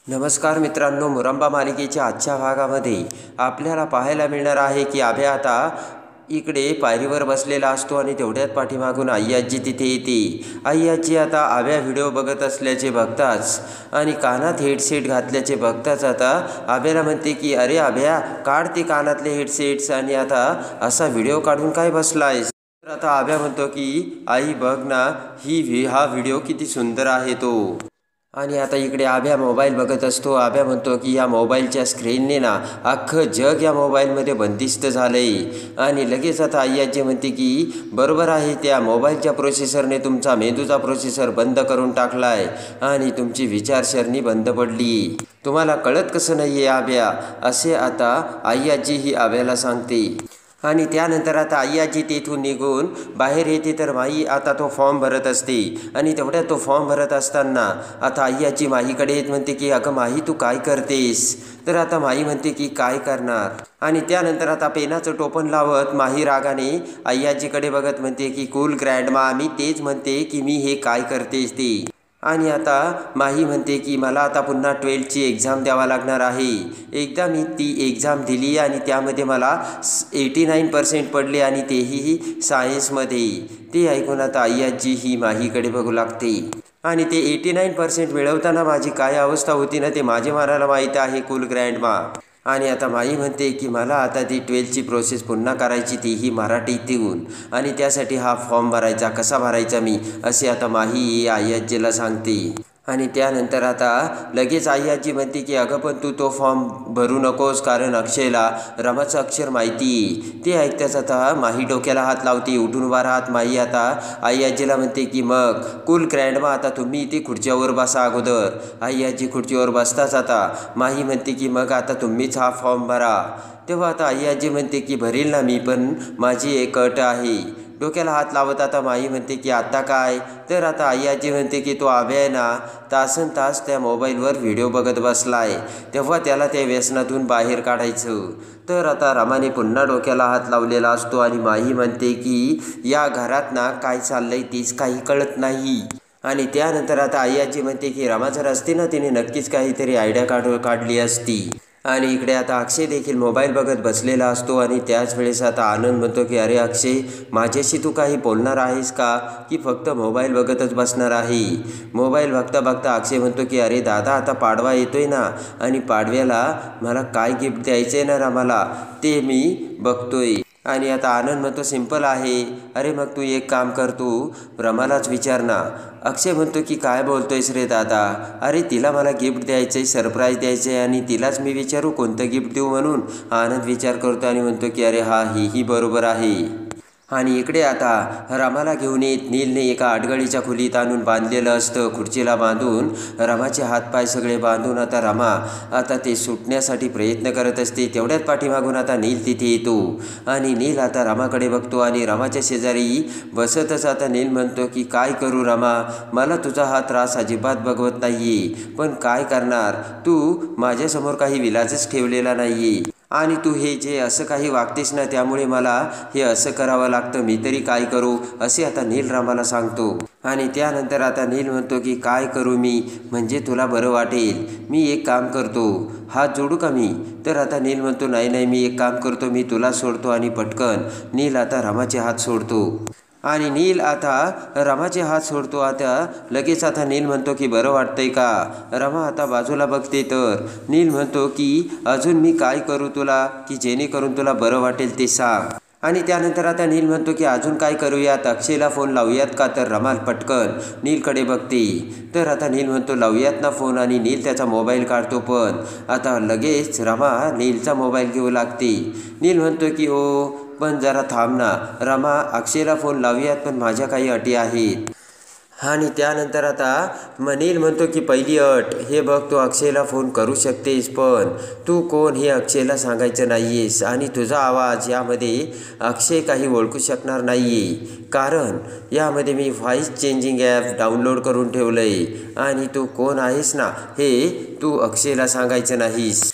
नमस्कार मित्रांनो, मुरंबा मालिकेच्या आजच्या भागामध्ये आपल्याला पाहायला मिळणार आहे की अभ्या आता इकडे पायरीवर बसलेला असतो आणि तेवढ्यात पाठीमागून आई-आजी तिथे येते. आई-आजी आता अभ्या व्हिडिओ बघत असल्याचे बघताच आणि कानात हेडसेट घातल्याचे बघताच आता अभ्याला म्हणते की अरे अभ्या, काढ ते कानातले हेडसेट्स आणि आता असा व्हिडिओ काढून काय बसलायस. तर आता अभ्या म्हणतो की आई बघ ना, हा व्हिडिओ किती सुंदर आहे तो. आणि आता इकडे अभ्या मोबाईल बघत असतो. अभ्या म्हणतो की या मोबाईलच्या स्क्रीनने ना अख्खं जग या मोबाईलमध्ये बंदिस्त झालं आहे. आणि लगेच आता आई-आजी म्हणते की बरोबर आहे, त्या मोबाईलच्या प्रोसेसरने तुमचा मेंदूचा प्रोसेसर बंद करून टाकला आहे आणि तुमची विचारसरणी बंद पडली. तुम्हाला कळत कसं नाही आहे अभ्या, असे आता आई-आजी ही अभ्याला सांगते. आणि त्यानंतर आता आई-आजी तेथून निघून बाहेर येते. तर माई आता तो फॉर्म भरत असते आणि तेवढ्यात तो फॉर्म भरत असताना आता आई-आजी माहीकडे येत म्हणते की अगं माही, तू काय करतेस. तर आता माई म्हणते की काय करणार. आणि त्यानंतर आता पेनाचं टोपण लावत माही रागाने आई-आजीकडे बघत म्हणते की कूल ग्रँडमा, मी तेच म्हणते की मी हे काय करतेस ते. आणि आता माही म्हणते की मला आता पुन्हा 12th एक्झाम द्यावा लागणार आहे. एकदा मी ती एक्झाम दिली आणि त्यामध्ये मला 89% पडले आणि तेही सायन्समध्ये. ते ऐकून आता आई-आजी ही माहीकडे बघू लागते. आणि ते 89% मिळवताना माझी काय अवस्था होती ना, ते माझे मनाला माहीत आहे कूल ग्रँडमा. आणि आता माई म्हणते की मला आता ती 12th प्रोसेस पुन्हा करायची, तीही मराठीत येऊन, आणि त्यासाठी हा फॉर्म भरायचा. कसा भरायचा मी, असे आता माही आई-आजीला सांगते. आणि त्यानंतर आता लगेच आई-आजी म्हणते की अगं पण तू तो फॉर्म भरू नकोस, कारण अक्षयला रमाचं अक्षर माहिती आहे. ते ऐकताच आता माही डोक्याला हात लावते. उठून उभा राहत माही आता आई-आजीला म्हणते की मग कूल ग्रँडमा, आता तुम्ही इथे खुर्चीवर बसा अगोदर. आई-आजी खुर्चीवर बसताच आता माही म्हणते की मग आता तुम्हीच हा फॉर्म भरा. तेव्हा आता आई-आजी म्हणते की भरील ना मी, पण माझी एक अट आहे. डोक्याला हात लावत आता माई म्हणते की आता काय. तर आता आई-आजी म्हणते की तो अभ्या आहे ना, तासनतास त्या मोबाईलवर व्हिडिओ बघत बसला आहे, तेव्हा त्याला त्या व्यसनातून बाहेर काढायचं. तर आता रमाने पुन्हा डोक्याला हात लावलेला असतो आणि माही म्हणते की या घरात ना काय चाललंय तीच काही कळत नाही. आणि त्यानंतर आता आई-आजी म्हणते की रमा जर असते ना, तिने नक्कीच काहीतरी आयडिया काढली असती. आणि इकडे आता अक्षय देखील मोबाईल बघत बसलेला असतो. आणि त्याच वेळेस आता आनंद म्हणतो की अरे अक्षय, माझ्याशी तू काही बोलणार आहेस का, की फक्त मोबाईल बघतच बसणार आहे. मोबाईल बघता बघता अक्षय म्हणतो की अरे दादा, आता पाडवा येतोय ना, आणि पाडव्याला मला काय गिफ्ट द्यायचं आहे ना रमाला, ते मी बघतोय. आणि आता आनंद म्हणतो सिंपल आहे. अरे मग तू एक काम कर, तू रमालाच विचार ना. अक्षय म्हणतो की काय बोलतोयस रे दादा, अरे तिला मला गिफ्ट द्यायचं आहे, सरप्राईज द्यायचं आहे, आणि तिलाच मी विचारू कोणतं गिफ्ट देऊ म्हणून. आनंद विचार करतो आणि म्हणतो की अरे हा, ही बरोबर आहे. आणि इकडे आता रमाला घेऊन येत नीलने एका आडगळीच्या खोलीत आणून बांधलेलं असतं, खुर्चीला बांधून. रमाचे हातपाय सगळे बांधून आता रमा आता ते सुटण्यासाठी प्रयत्न करत असते. तेवढ्यात पाठीमागून आता नील तिथे येतो आणि नील आता रमाकडे बघतो आणि रमाच्या शेजारी बसतच आता नील म्हणतो की काय करू रमा, मला तुझा हा त्रास अजिबात बघवत नाही आहे, पण काय करणार, तू माझ्यासमोर काही विलाजच ठेवलेला नाही आहे, आणि तू हे जे असं काही वागतेस ना, त्यामुळे मला हे असं करावं लागतं, मी तरी काय करू, असे आता नील रामाला सांगतो. आणि त्यानंतर आता नील म्हणतो की काय करू मी, म्हणजे तुला बरं वाटेल, मी एक काम करतो, हात जोडू का मी. तर आता नील म्हणतो नाही नाही, मी एक काम करतो, मी तुला सोडतो. आणि पटकन नील आता रमाचे हात सोडतो. आणि नील आता रमाचे हात सोडतो. आता लगेच आता नील म्हणतो की बरं वाटतंय का. रमा आता बाजूला बघते. तर नील म्हणतो की अजून मी काय करू तुला, की जेणेकरून तुला बरं वाटेल ते सांग. आणि त्यानंतर आता नील म्हणतो की अजून काय करूयात, अक्षयला फोन लावूयात का. तर रमा पटकन नीलकडे बघते. तर आता नील म्हणतो लावूयात ना फोन, आणि नील त्याचा मोबाईल काढतो. पण आता लगेच रमा नीलचा मोबाईल घेऊ लागते. नील म्हणतो की ओ पण जरा थांब ना रमा, अक्षयला फोन लावूयात, पण माझ्या काही अटी आहेत. आणि त्यानंतर आता नील म्हणतो की पहिली अट हे बघ, तू अक्षयला फोन करू शकतेस, पण तू कोण हे अक्षयला सांगायचं नाही आहेस, आणि तुझा आवाज यामध्ये अक्षय काही ओळखू शकणार नाही आहे, कारण यामध्ये मी व्हॉईस चेंजिंग ॲप डाउनलोड करून ठेवलं आहे, आणि तू कोण आहेस ना हे तू अक्षयला सांगायचं नाहीस.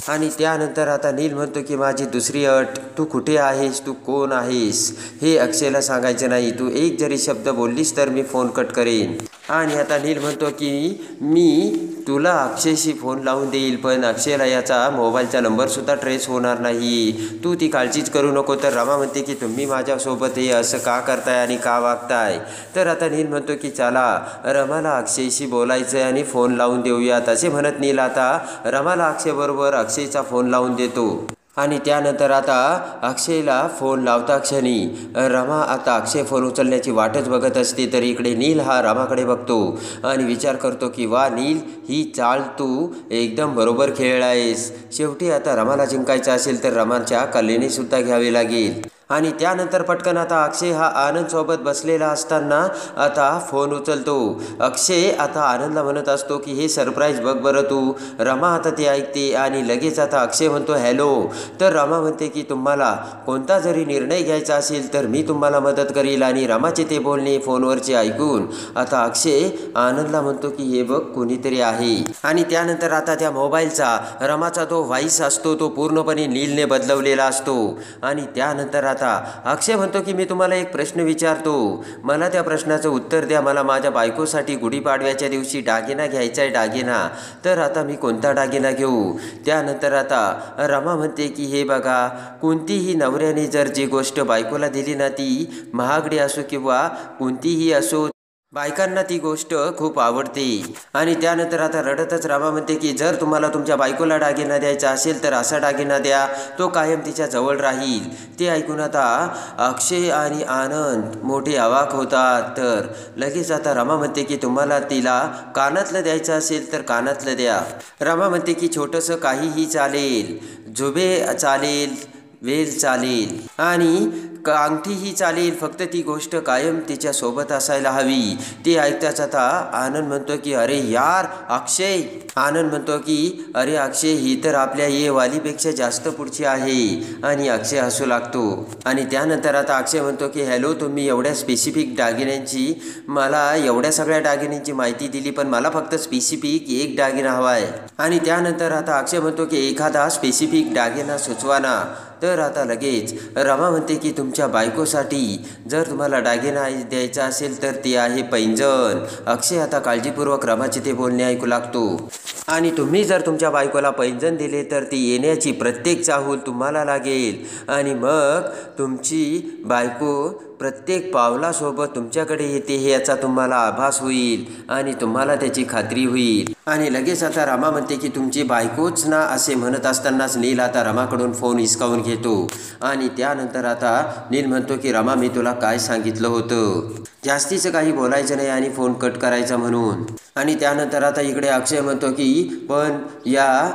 आणि त्यानंतर आता नील म्हणतो की माझी दुसरी अट, तू कुठे आहेस, तू कोण आहेस हे अक्षयला सांगायचं नाही. तू एक जरी शब्द बोललीस तर मी फोन कट करेन. आणि आता नील म्हणतो की मी तुला अक्षयशी फोन लावून देईल, पण अक्षयला याचा मोबाईलचा नंबरसुद्धा ट्रेस होणार नाही, तू ती काळजीच करू नको. तर रमा म्हणते की तुम्ही माझ्यासोबत हे असं का करताय आणि का वागताय. तर आता नील म्हणतो की चला रमाला अक्षयशी बोलायचं आहे आणि फोन लावून देऊयात. असे म्हणत नील आता रमाला अक्षयबरोबर अक्षयचा फोन लावून देतो. आणि त्यानंतर आता अक्षयला फोन लावता क्षणी रमा आता अक्षय फोन उचलण्याची वाटच बघत असते. तर इकडे नील हा रमाकडे बघतो आणि विचार करतो की वा नील, ही चाल तू एकदम बरोबर खेळलायस. शेवटी आता रमाला जिंकायचं असेल तर रमाच्या कलेनेसुद्धा घ्यावे लागेल. आणि त्यानंतर पटकन आता अक्षय हा आनंदसोबत बसलेला असताना आता फोन उचलतो. अक्षय आता आनंदला म्हणत असतो की हे सरप्राईज बघ बरं तू. रमा आता ते ऐकते आणि लगेच आता अक्षय म्हणतो हॅलो. तर रमा म्हणते की तुम्हाला कोणता जरी निर्णय घ्यायचा असेल तर मी तुम्हाला मदत करील. आणि रमाचे ते बोलणे फोनवरचे ऐकून आता अक्षय आनंदला म्हणतो की हे बघ कोणीतरी आहे. आणि त्यानंतर आता त्या मोबाईलचा रमाचा तो व्हॉइस असतो तो पूर्णपणे नीलने बदलवलेला असतो. आणि त्यानंतर आता अक्षय म्हणतो की मी तुम्हाला एक प्रश्न विचारतो, मला त्या प्रश्नाचं उत्तर द्या. मला माझ्या बायकोसाठी गुढीपाडव्याच्या दिवशी दागिना घ्यायचा आहे, दागिना. तर आता मी कोणता दागिना घेऊ. त्यानंतर आता रमा म्हणते की हे बघा, कोणतीही नवऱ्याने जर जी गोष्ट बायकोला दिली ना ती महागडी असो किंवा कोणतीही असो, बायकांना ती गोष्ट खूप आवडते. आणि त्यानंतर आता रडतच रमा म्हणते की जर तुम्हाला तुमच्या बायकोला दागिना द्यायचा असेल तर असा दागिना द्या, तो कायम तिच्या जवळ राहील. ते ऐकून आता अक्षय आणि आनंद मोठे अवाक होतात. तर लगेच आता रमा म्हणते की तुम्हाला तिला कानातलं द्यायचं असेल तर कानातलं द्या. रमा म्हणते की छोटंसं काहीही चालेल, झुबे चालेल, वेल चालेल आणि अंगठीही चालेल, फक्त ती गोष्ट कायम तिच्यासोबत असायला हवी. ते ऐकताच आता आनंद म्हणतो की अरे यार अक्षय. आनंद म्हणतो की अरे अक्षय, ही तर आपल्या ये वालीपेक्षा जास्त पुढची आहे. आणि अक्षय हसू लागतो. आणि त्यानंतर आता अक्षय म्हणतो की हॅलो, तुम्ही एवढ्या स्पेसिफिक दागिन्यांची, मला एवढ्या सगळ्या दागिन्यांची माहिती दिली, पण मला फक्त स्पेसिफिक एक दागिना हवा आहे. आणि त्यानंतर आता अक्षय म्हणतो की एखादा स्पेसिफिक दागिना सुचवा ना. तर आता लगेच रमा म्हणते की तुमच्या बायकोसाठी जर तुम्हाला दागिना द्यायचा असेल तर ते आहे पैंजण. अक्षय आता काळजीपूर्वक रमाचे ते बोलणे ऐकू लागतो. आणि तुम्ही जर तुमच्या बायकोला पैंजण दिले तर ती येण्याची प्रत्येक चाहूल तुम्हाला लागेल. आणि मग तुमची बायको प्रत्येक पावलासोबत तुमच्याकडे येते हे याचा तुम्हाला आभास होईल आणि तुम्हाला त्याची खात्री होईल. आणि लगेच आता रमा म्हणते की तुमची बायकोच ना, असे म्हणत असतानाच नील आता रमाकडून फोन हिसकावून घेतो. आणि त्यानंतर आता नील म्हणतो की रमा, मी तुला काय सांगितलं होतं, जास्तीचं काही बोलायचं नाही आणि फोन कट करायचा म्हणून. आणि त्यानंतर आता इकडे अक्षय म्हणतो की पण या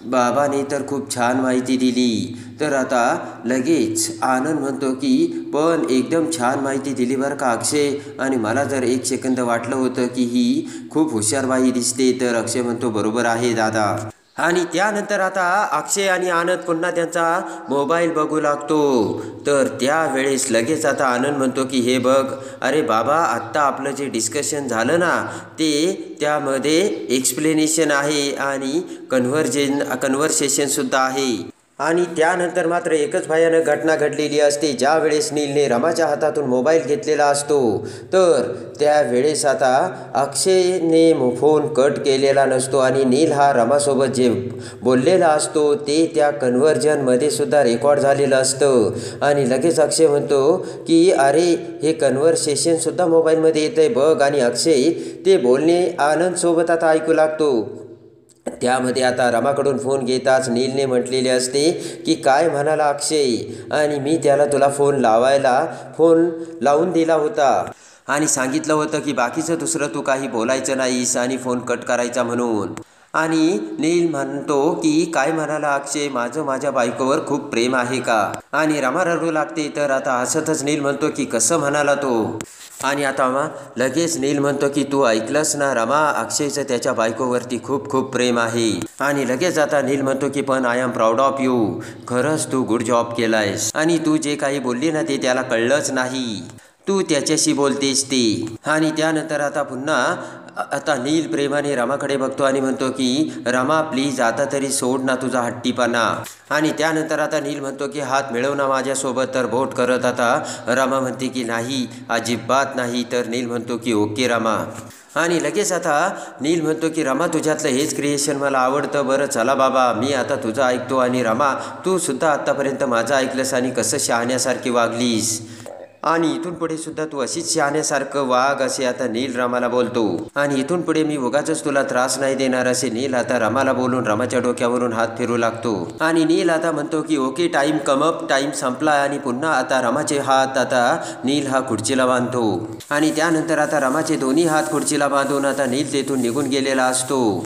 बाबाने तर खूप छान माहिती दिली. तर आता लगेच आनंद म्हणतो की पण एकदम छान माहिती दिली बरं का अक्षय. आणि मला जर एक सेकंद वाटलं होतं की ही खूप हुशार बाई दिसते. तर अक्षय म्हणतो बरोबर आहे दादा. आणि त्यानंतर आता अक्षय आणि आनंद पुन्हा त्यांचा मोबाईल बघू लागतो. तर त्यावेळेस लगेच आता आनंद म्हणतो की हे बघ, अरे बाबा, आत्ता आपलं जे डिस्कशन झालं ना ते त्यामध्ये एक्सप्लेनेशन आहे आणि कन्व्हर्सेशनसुद्धा आहे. आणि त्यानंतर मात्र एकच भयानक घटना घडलेली असते. ज्या वेळेस नीलने रमाच्या हातातून मोबाईल घेतलेला असतो तर त्यावेळेस आता अक्षयने फोन कट केलेला नसतो आणि नील हा रमासोबत जे बोललेला असतो ते त्या कन्व्हर्जनमध्ये सुद्धा रेकॉर्ड झालेलं असतं. आणि लगेच अक्षय म्हणतो की अरे हे कन्व्हर्सेशनसुद्धा मोबाईलमध्ये येतं आहे बघ. आणि अक्षय ते बोलणे आनंदसोबत आता ऐकू लागतो. त्यामध्ये आता रमाकडून फोन घेताच नीलने म्हटलेले असते की काय म्हणाला अक्षय, आणि मी त्याला तुला फोन लावून दिला होता आणि सांगितलं होतं की बाकीचं दुसरं तू काही बोलायचं नाहीस आणि फोन कट करायचा म्हणून. आणि नील म्हणतो की काय म्हणाला अक्षय, माझ्या बायकोवर खूप प्रेम आहे का. आणि रमा रडू लागते. तर आता हसतच नील म्हणतो की कसं म्हणाला तो. आणि आता लगेच नील म्हणतो की तू ऐकलंस ना रमा, अक्षयचं त्याच्या बायकोवरती खूप खूप प्रेम आहे. आणि लगेच आता नील म्हणतो की पण I am proud of you, खरंच तू गुड जॉब केलायस. आणि तू जे काही बोलली ना ते त्याला कळलंच नाही, तू त्याच्याशी बोलतेस ते. आणि त्यानंतर आता पुन्हा आता नील प्रेमाने रमाकडे बघतो आणि म्हणतो की रमा प्लीज आता तरी सोड ना तुझा हट्टीपणा. आणि त्यानंतर आता नील म्हणतो की हात मिळव ना माझ्यासोबत. तर बोट करत आता रमा म्हणते की नाही, अजिबात नाही. तर नील म्हणतो की ओके रमा. आणि लगेच आता नील म्हणतो की रमा तुझ्यातलं हेच क्रिएशन मला आवडतं. बरं चला बाबा, मी आता तुझं ऐकतो. आणि रमा तू सुद्धा आत्तापर्यंत माझं ऐकलंस आणि कसं शहाण्यासारखी वागलीस आणि इथून पुढे सुद्धा तू अशीच शहाण्यासारखं वाग, असे आता नील रमाला बोलतो. आणि इथून पुढे मी उगाचच तुला त्रास नाही देणार, असे नील आता रमाला बोलून रमाच्या डोक्यावरून हात फिरू लागतो. आणि नील आता म्हणतो की ओके टाईम कमअप, टाईम संपला. आणि पुन्हा आता रमाचे हात आता नील हा खुर्चीला बांधतो. आणि त्यानंतर आता रमाचे दोन्ही हात खुर्चीला बांधून आता नील तेथून निघून गेलेला असतो.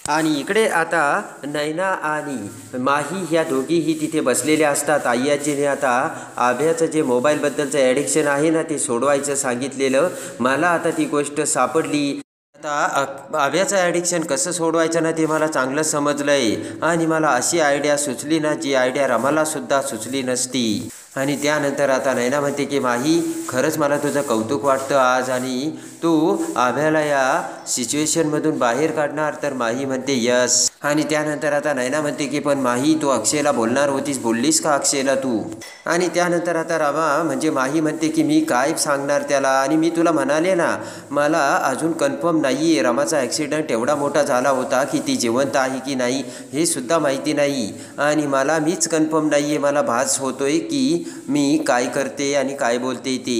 आणि इकडे आता नैना आणि माही ह्या दोघीही तिथे बसलेल्या असतात. आय्याजीने आता आभ्याचं जे मोबाईलबद्दलचं ॲडिक्शन आहे ना ते सोडवायचं सांगितलेलं. मला आता ती गोष्ट सापडली. आता आभ्याचं ॲडिक्शन कसं सोडवायचं ना ते मला चांगलं समजलं आहे. आणि मला अशी आयडिया सुचली ना जी आयडिया रमालासुद्धा सुचली नसती. आणि त्यानंतर आता नैना म्हणते की माही खरंच मला तुझं कौतुक वाटतं आज, आणि तू आभ्याला या सिच्युएशनमधून बाहेर काढणार. तर माही म्हणते यस. आणि त्यानंतर आता नैना म्हणते की पण माही तू अक्षयला बोलणार होतीस, बोललीस का अक्षयला तू? आणि त्यानंतर आता रमा म्हणजे माही म्हणते की मी काय सांगणार त्याला, आणि मी तुला म्हणाले ना मला अजून कन्फर्म नाही आहे. रमाचा ॲक्सिडेंट एवढा मोठा झाला होता की ती जिवंत आहे की नाही हे सुद्धा माहिती नाही. आणि मला मीच कन्फर्म नाही आहे. मला भास होतोय की मी काय करते आणि काय बोलते ते.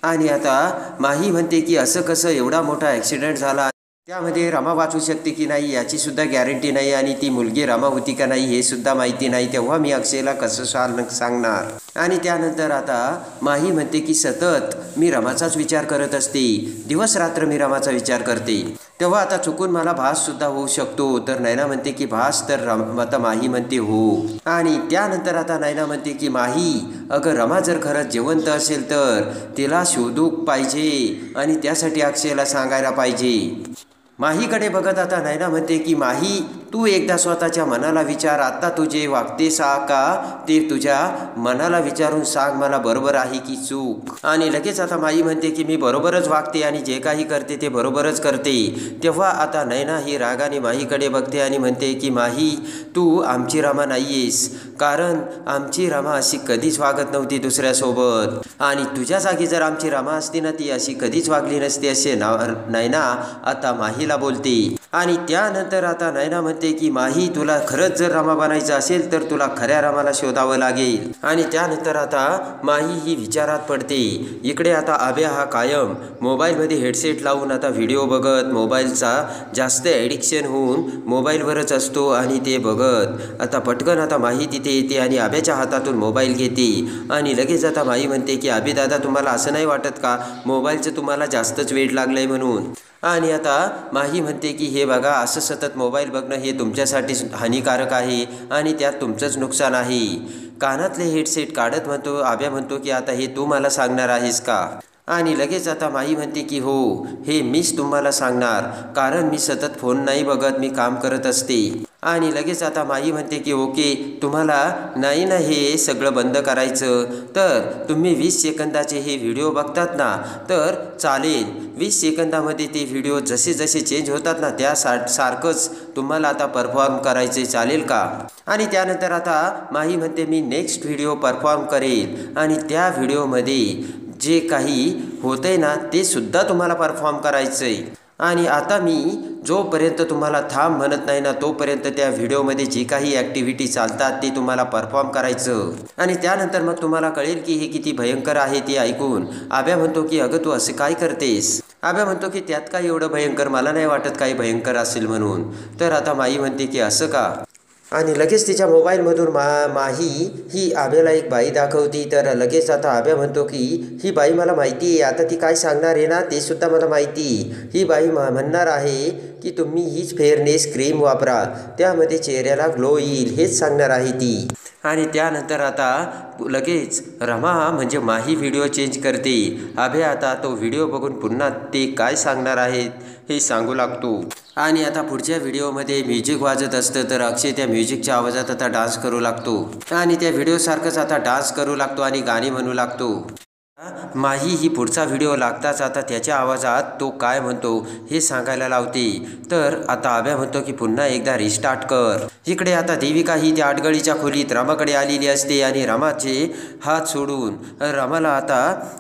आणि आता माही म्हणते की असं कसं, एवढा मोठा ॲक्सिडेंट झाला त्यामध्ये रमा वाचू शकते की नाही याची सुद्धा गॅरंटी नाही, आणि ती मुलगी रमा होती का नाही हे सुद्धा माहिती नाही. तेव्हा मी अक्षयला कसं सांगणार. आणि त्यानंतर आता माही म्हणते की सतत मी रमाचाच विचार करत असते, दिवस रात्र मी रमाचा विचार करते. तेव्हा आता चुकून मला भाससुद्धा होऊ शकतो. तर नैना म्हणते की भास, तर आता माही म्हणते हो. आणि त्यानंतर आता नैना म्हणते की माही अगं रमा जर खरंच जिवंत असेल तर तिला शोधू पाहिजे आणि त्यासाठी अक्षयला सांगायला पाहिजे. माहीकडे बघत आता नैना म्हणते की माही तू एकदा स्वतःच्या मनाला विचार, आत्ता तू जे वागतेस का ते तुझ्या मनाला विचारून सांग मला बरोबर आहे की चूक. आणि लगेच आता माही म्हणते की मी बरोबरच वागते आणि जे काही करते ते बरोबरच करते. तेव्हा आता नैना ही रागाने माहीकडे बघते आणि म्हणते की माही तू आमची रमा नाही आहेस, कारण आमची रमा अशी कधीच वागत नव्हती दुसऱ्यासोबत, आणि तुझ्या जागी जर आमची रमा असती ना ती अशी कधीच वागली नसती, असे नैना आता माहीला बोलते. आणि त्यानंतर आता नैना म्हणते की माही तुला खरंच जर रमा बनायचं असेल तर तुला खऱ्या रमाला शोधावं लागेल. आणि त्यानंतर आता माही ही विचारात पडते. इकडे आता आभ्या हा कायम मोबाईलमध्ये हेडसेट लावून आता व्हिडिओ बघत, मोबाईलचा जास्त ॲडिक्शन होऊन मोबाईलवरच असतो. आणि ते बघत आता पटकन आता माही तिथे येते आणि आभ्याच्या हातातून मोबाईल घेते. आणि लगेच आता माही म्हणते की आभे दादा तुम्हाला असं नाही वाटत का मोबाईलचं तुम्हाला जास्तच वेड लागलं आहे म्हणून. आणि आता माही म्हणते की हे बघा असं सतत मोबाईल बघणं हे तुमच्यासाठी हानिकारक आहे आणि त्यात तुमचंच नुकसान आहे. कानातले हेडसेट काढत म्हणतो आभ्या म्हणतो की आता हे तू मला सांगणार आहेस का? आणि लगेच आता माही म्हणते की हो हे मीच तुम्हाला सांगणार, कारण मी सतत फोन नाही बघत, मी काम करत असते. आणि लगेच आता माही म्हणते की ओके तुम्हाला नाही ना हे सगळं बंद करायचं, तर तुम्ही 20 सेकंदाचे हे व्हिडिओ बघतात ना तर चालेल. 20 सेकंदामध्ये ते व्हिडिओ जसे जसे चेंज होतात ना त्या सारखंच तुम्हाला आता परफॉर्म करायचे, चालेल का? आणि त्यानंतर आता माही म्हणते मी नेक्स्ट व्हिडिओ परफॉर्म करेल आणि त्या व्हिडिओमध्ये जे काही होतंय ना ते सुद्धा तुम्हाला परफॉर्म करायचं आहे. आणि आता मी जोपर्यंत तुम्हाला थांब म्हणत नाही ना तोपर्यंत त्या व्हिडिओमध्ये जी काही ॲक्टिव्हिटी चालतात ते तुम्हाला परफॉर्म करायचं. आणि त्यानंतर मग तुम्हाला कळेल की हे किती भयंकर आहे ते ऐकून. आभ्या म्हणतो की अगं तू असं काय करतेस? आभ्या म्हणतो की त्यात काय एवढं भयंकर, मला नाही वाटत काही भयंकर असेल म्हणून. तर आता माही म्हणते की असं का? आणि लगेच तिच्या मोबाईलमधून माही ही आभ्याला एक बाई दाखवती. तर लगेच आता आभ्या म्हणतो की ही बाई मला माहिती आहे, आता ती काय सांगणार आहे ना ते सुद्धा मला माहिती. ही बाई म्हणणार आहे की तुम्ही हीच फेअरनेस क्रीम वापरा, त्यामध्ये चेहऱ्याला ग्लो येईल, हेच सांगणार आहे ती. आणि त्यानंतर आता लगेच रमा म्हणजे माही व्हिडिओ चेंज करते. आभ्या आता तो व्हिडिओ बघून पुन्हा ते काय सांगणार आहेत हे सांगू लागतो. आणि आता पुढच्या व्हिडिओमध्ये म्युझिक वाजत असतं तर अक्षय त्या म्युझिकच्या आवाजात आता डान्स करू लागतो आणि त्या व्हिडिओसारखंच आता डान्स करू लागतो आणि गाणी म्हणू लागतो. माही ही पुढचा व्हिडिओ लागताच आता त्याच्या आवाजात तो काय म्हणतो हे सांगायला लावते। तर आता आभ्या म्हणतो की पुन्हा एकदा रिस्टार्ट कर। इकडे आता देविका ही त्या आडगळीच्या खोलीत रामाकडे आलेली असते आणि रामाचे हात सोडून रामाला आता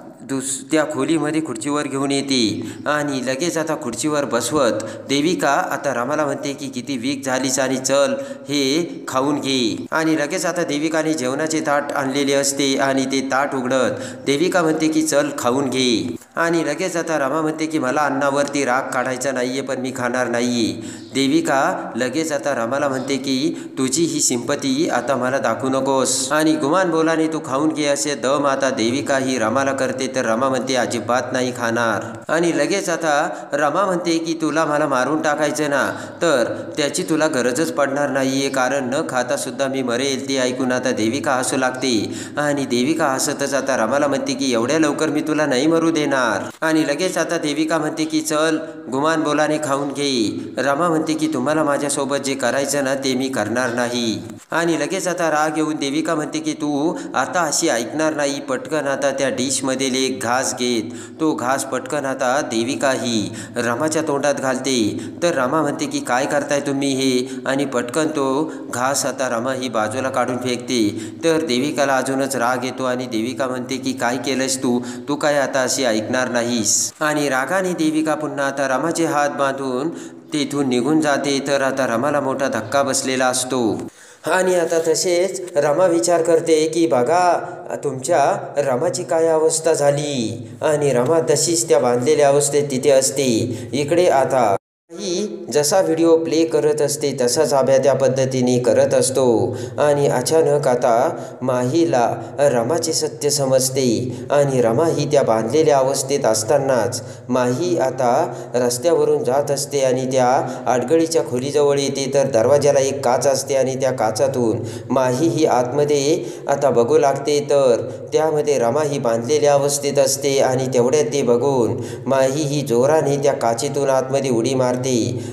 त्या खोलीमध्ये खुर्चीवर घेऊन येते आणि लगेच आता खुर्चीवर बसवत देविका आता रामाला म्हणते की किती वीक झालीस आणि चल हे खाऊन घे। आणि लगेच आता देविकाने जेवणाचे ताट आणलेले असते आणि ते ताट उघडत देविका म्हणते की चल खाऊन घे। आणि लगेच आता रमा म्हणते की मला अन्नावरती राग काढायचा नाहीये पण मी खाणार नाहीये। देविका लगेच आता रमाला म्हणते की तुझी ही सिंपती आता मला दाखवू नकोस आणि गुमान बोलाने तू खाऊन घे असे दम आता देविका ही रमाला करते। तर रमा म्हणते अजिबात नाही खाणार। आणि लगेच आता रमा म्हणते की तुला मला मारून टाकायचं ना तर त्याची तुला गरजच पडणार नाहीये कारण न खाता सुद्धा मी मरेल। ते ऐकून आता देविका हसू लागते आणि देविका हसतच आता रमाला म्हणते की एवढ्या लवकर मी तुला नाही मरू देणार। आणि लगेच आता देविका म्हणते की चल गुमान बोलाने खाऊन घे। रमा म्हणते की तुम्हाला माझ्यासोबत जे करायचं ना ते मी करणार नाही। आणि लगेच आता राग येऊन देविका म्हणते की तू आता अशी ऐकणार नाही। पटकन आता त्या डिशमधील एक घास घेत तो घास पटकन आता देविका ही रमाच्या तोंडात घालते। तर रमा म्हणते की काय करताय तुम्ही हे आणि पटकन तो घास आता रमा ही बाजूला काढून फेकते। तर देविकाला अजूनच राग येतो आणि देविका म्हणते की काय केलंस तू काय आता अशी ऐकणार नाहीस। आणि रागाने देविका पुन्हा आता रमाचे हात बांधून तेथून निघून जाते। तर आता रमाला मोठा धक्का बसलेला असतो आणि आता तसेच रमा विचार करते की बघा तुमच्या रमाची काय अवस्था झाली आणि रमा तशीच त्या बांधलेल्या अवस्थेत तिथे असते। इकडे आता ही जसा व्हिडिओ प्ले करत असते तसाच आभ्या त्या पद्धतीने करत असतो आणि अचानक आता माहीला रमाचे सत्य समजते आणि रमा ही त्या बांधलेल्या अवस्थेत असतानाच माही आता रस्त्यावरून जात असते आणि त्या आडगळीच्या खोलीजवळ येते। तर दरवाजाला एक काच असते आणि त्या काचातून माही ही आतमध्ये आता बघू लागते। तर त्यामध्ये रमा ही बांधलेल्या अवस्थेत असते आणि तेवढ्यात ते बघून माही ही जोराने त्या काचेतून आतमध्ये उडी मारते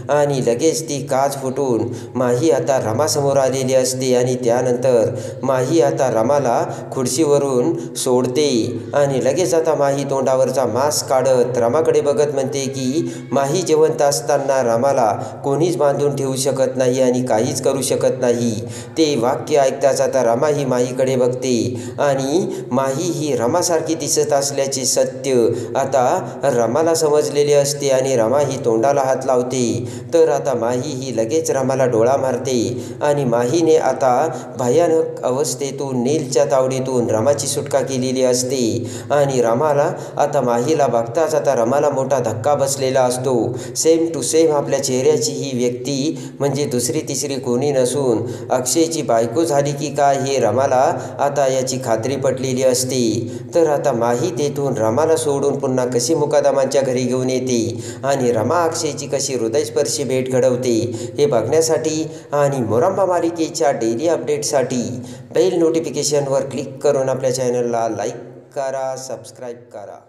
आणि लगेच ती काच फुटून माही आता रमासमोर आलेली असते। आणि त्यानंतर माही आता रमाला खुर्चीवरून सोडते आणि लगेच आता माही तोंडावरचा मास्क काढत रमाकडे बघत म्हणते की माही जिवंत असताना रमाला कोणीच बांधून ठेवू शकत नाही आणि काहीच करू शकत नाही। ते वाक्य ऐकताच आता रमा ही माहीकडे बघते आणि माही ही रमासारखी दिसत असल्याचे सत्य आता रमाला समजलेले असते आणि रमा ही तोंडाला हात लावते। तर आता माही ही लगेच रमाला डोळा मारते आणि माहीने आता भयानक अवस्थेतून नीलच्या तावडीतून रमाची सुटका केलेली असते। आणि रमाला आता माहीला बघताच आता रमाला मोठा धक्का बसलेला असतो। सेम टू सेम आपल्या चेहऱ्याची ही व्यक्ती म्हणजे दुसरी तिसरी कोणी नसून अक्षयची बायको झाली की काय हे रमाला आता याची खात्री पटलेली असते। तर आता माही तेथून रमाला सोडून पुन्हा कशी मुकादमांच्या घरी घेऊन येते आणि रमा अक्षयची कशी हृदयस्पर्शी भेट घडवते हे बघण्यासाठी आणि मोरंबा मालिकेच्या डेली अपडेटसाठी बेल नोटिफिकेशनवर क्लिक करून आपल्या चॅनलला लाईक करा, सबस्क्राईब करा।